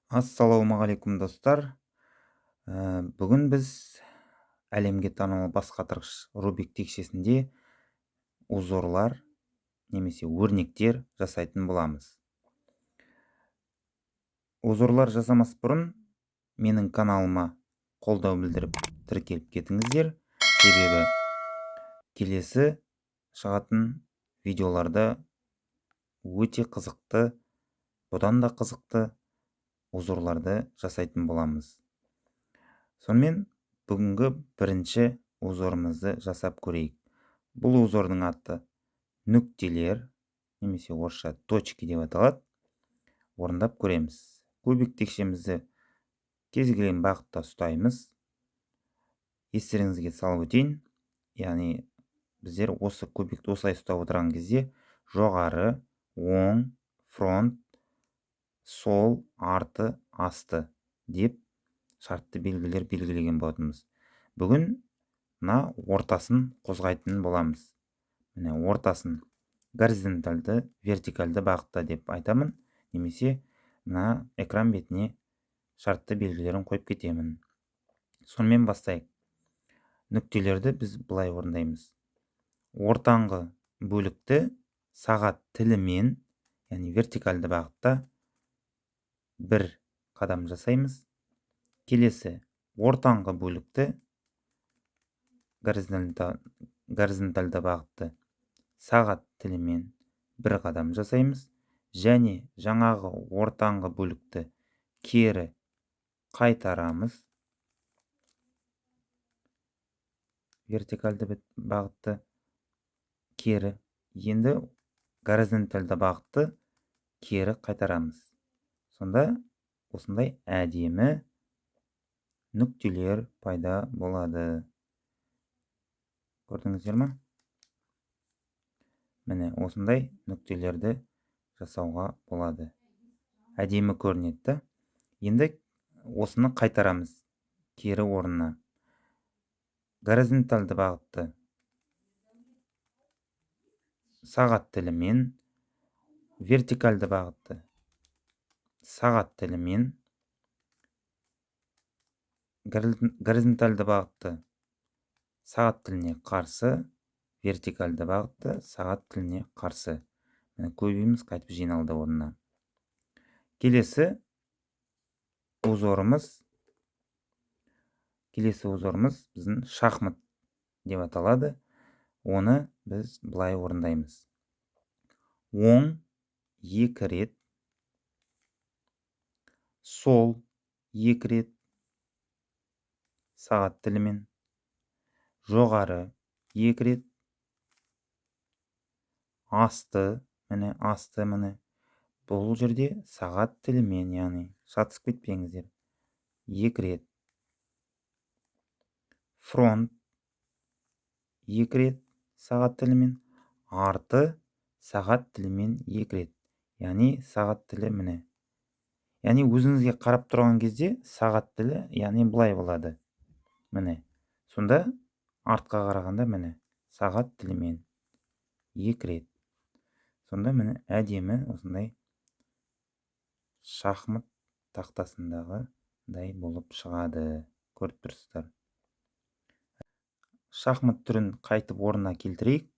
Ассалаумағалейкум достар. Бүгін біз әлемге танымал бас қатырғыш Рубик текшесінде узорлар немесе өрнектер жасайтын боламыз. Узорлар жасамас бұрын менің каналыма қолдау білдіріп тіркеліп кетіңіздер. Себебі келесі шығатын видеоларда өте қызықты, бұдан да қызықты узорларды жасайтын боламыз. Сонымен бүгінгі бірінші узорымызды жасап көрейік. Бұл узордың аты нүктелер, немесе орысша точки деп аталады. Орындап көреміз. Кубик текшемізді кез келген бағытта ұстаймыз. Естеріңізге салып өтейін. Яғни біздер осы кубикті осылай ұстап отырған кезде жоғары, оң, фронт, сол, арты, асты деп шартты белгілер белгілеген болатынбыз. Бүгін мына ортасын қозғайтын боламыз. Міне ортасын горизонтальды, вертикальды бағытта деп айтамын, немесе мына экран бетіне шартты белгілерін қойып кетемін. Сонымен бастайық. Нүктелерді біз былай орындаймыз. Ортаңғы бөлікті сағат тілімен, яғни вертикальды бағытта бір қадам жасаймыз. Келесі ортаңғы бөлікті горизонтальды бағытты сағат тілімен бір қадам жасаймыз. Және жаңағы ортаңғы бөлікті кері қайтарамыз. Вертикальды бағытты кері. Енді горизонтальды бағытты кері қайтарамыз. Сонда осындай әдемі нүктелер пайда болады. Көрдіңіздер ме? Міне осындай нүктелерді жасауға болады. Әдемі көрінеді. Енді осыны қайтарамыз кері орнына. Горизонтальды бағытты сағат тілімен, вертикальды бағытты сағат тілімен, горизонтальды бағытты сағат тіліне қарсы, вертикальды бағытты сағат тіліне қарсы. Көбейіміз қайтып жиналды орнына. Келесі узорымыз біздің шахмат деп аталады. Оны біз былай орындаймыз. Оң 2 рет, сол 2 рет сағат тілімен, жоғары 2 рет, асты, міне. Бұл жерде сағат тілімен, яғни шатысып кетпеңіздер. 2 рет. Фронт 2 рет сағат тілімен, арты сағат тілімен 2 рет. Яғни сағат тілі міне. Яғни өзіңізге қарап тұрған кезде сағат тілі, яғни былай болады. Міне. Сонда артқа қарағанда міне сағат тілімен 2 рет. Сонда міне әдемі осындай шахмат тақтасындағыдай болып шығады. Көріп тұрсыздар. Шахмат түрін қайтып орнына келтірейік.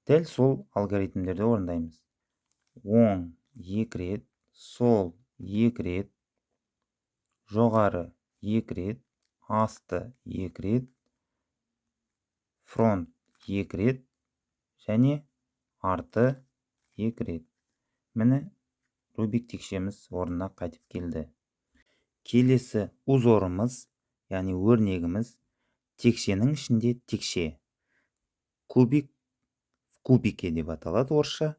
Дәл сол алгоритмдерді орындаймыз. Оң 2 рет, сол 2 рет, жоғары 2 рет, асты 2 рет, фронт 2 рет, және арты 2 рет. Міне Рубик текшеміз орнына қайтып келді. Келесі узорымыз, яғни өрнегіміз, текшенің ішінде текше. Кубик в кубике деп аталады орысша.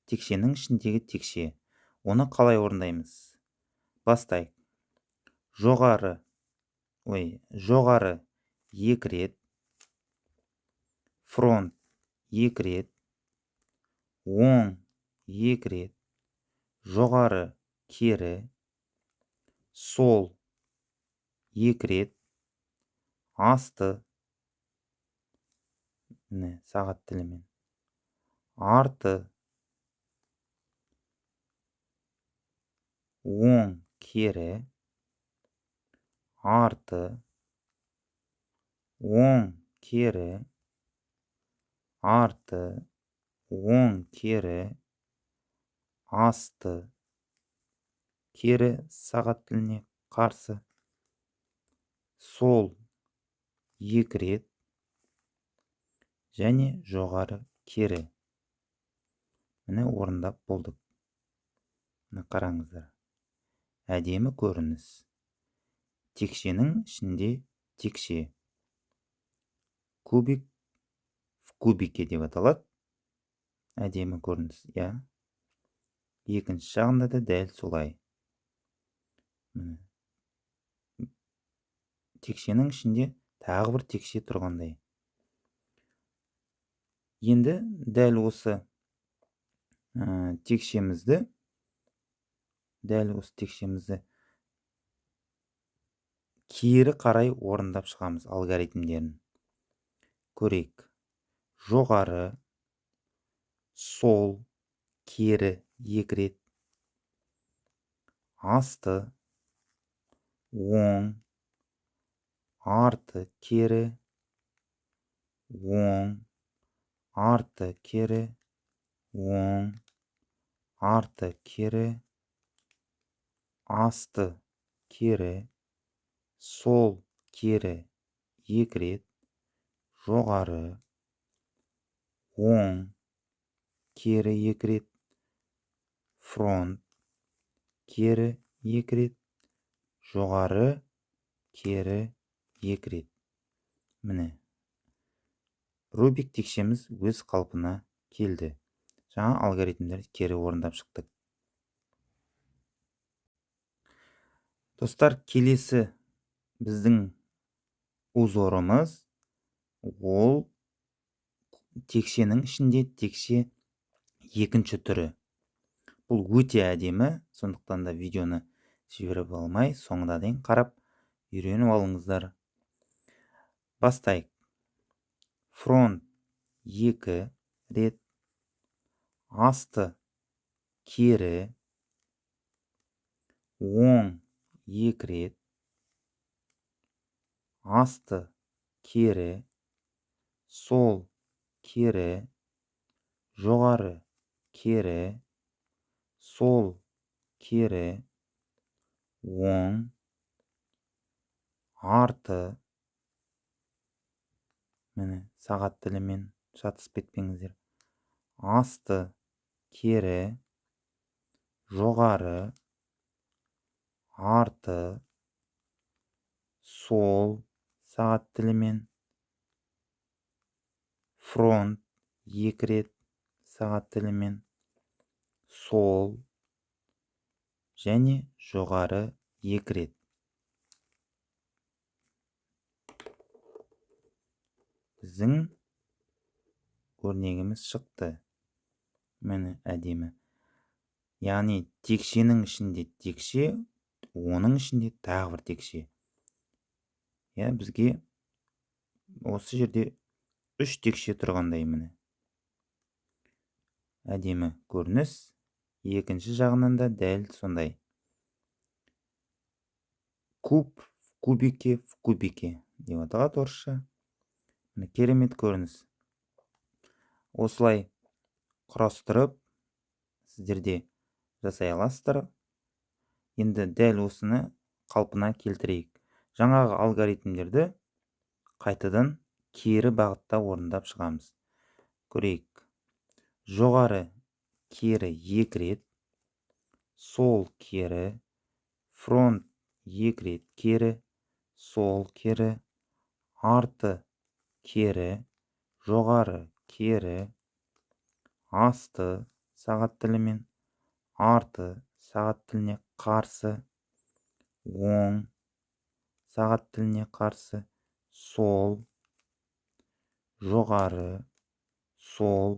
Текшенің ішіндегі текше. Оны қалай орындаймыз? Бастайық. Жоғары 2 рет, фронт 2 рет, оң 2 рет, жоғары кері, сол 2 рет, асты, сағат тілімен, арты, оң кері, арты, оң, кері, арты, оң, кері, асты, кері сағат тіліне қарсы, сол, екі рет, және жоғары кері. Міне орындап болдық. Міне қараңыздар. Әдемі көрініс. Текшенің ішінде текше. Кубик в кубике деп аталады. Әдемі көрініс, иә. Екінші жағында да дәл солай. Текшенің ішінде тағы бір текше тұрғандай. Енді дәл осы текшемізді кері қарай орындап шығамыз алгоритмдерін. Көрейік. Жоғары, сол, кері, екі рет, асты, оң, арты, кері, оң, арты, кері, оң, арты, кері, асты, кері, сол, кері, екі рет, жоғары, оң, кері, екі рет, фронт, кері, екі рет, жоғары, кері, екі рет. Міне. Рубик текшеміз өз қалпына келді. Жаңа алгоритмдер кері орындап шықтық. Достар, келесі біздің узорымыз ол текшенің ішінде текше екінші түрі. Бұл өте әдемі, сондықтан да видеоны жіберіп алмай, соңына дейін қарап үйреніп алыңыздар. Бастайық. Фронт екі рет, асты, кері, оң, екі рет, асты, кері, сол, кері, жоғары, кері, сол, кері, оң, арты. Міне, сағат тілімен шатысып кетпеңіздер. Асты, кері, жоғары, арты, сол, сағат тілімен, фронт, екі рет, сағат тілімен, сол, және жоғары, екі рет. Біздің өрнегіміз шықты. Міне әдемі. Яғни текшенің ішінде текше, оның ішінде тағы бір текше. Бізге осы жерде үш текше тұрғандай міне. Әдемі көрініс. Екінші жағынан да дәл сондай. Куб в кубике деп аталады орысша. Керемет көрініс. Осылай құрастырып сіздерде жасай аласыздар. Енді дәл осыны қалпына келтірейік. Жаңағы алгоритмдерді қайтадан кері бағытта орындап шығамыз. Көрейік. Жоғары, кері, екі рет, сол, кері, фронт, екі рет, кері, сол, кері, арты, кері, жоғары, кері, асты, сағат тілімен, арты, сағат тіліне қарсы, оң, сағат тіліне қарсы, сол, жоғары, сол,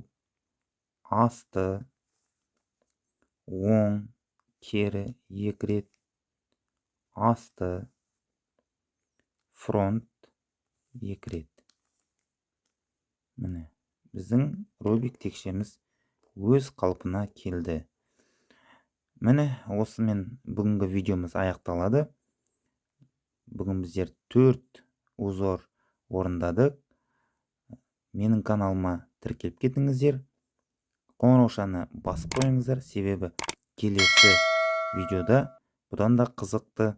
асты, оң, кері, екі рет, асты, фронт, екі рет. Міне, біздің рубик текшеміз өз қалпына келді. Міне осымен бүгінгі видеомыз аяқталады. Бүгін біздер 4 узор орындадық. Менің каналыма тіркеліп кетіңіздер. Қоңыраушаны басып қойыңыздар, себебі келесі видеода бұдан да қызықты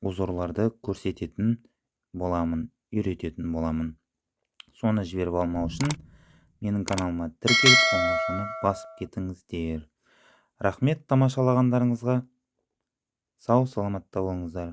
узорларды көрсететін боламын, үйрететін боламын. Соны жіберіп алмау үшін менің каналыма тіркеліп қоңыраушаны басып кетіңіздер. Рахмет тамашалағандарыңызға. Сау саламатта болыңыздар.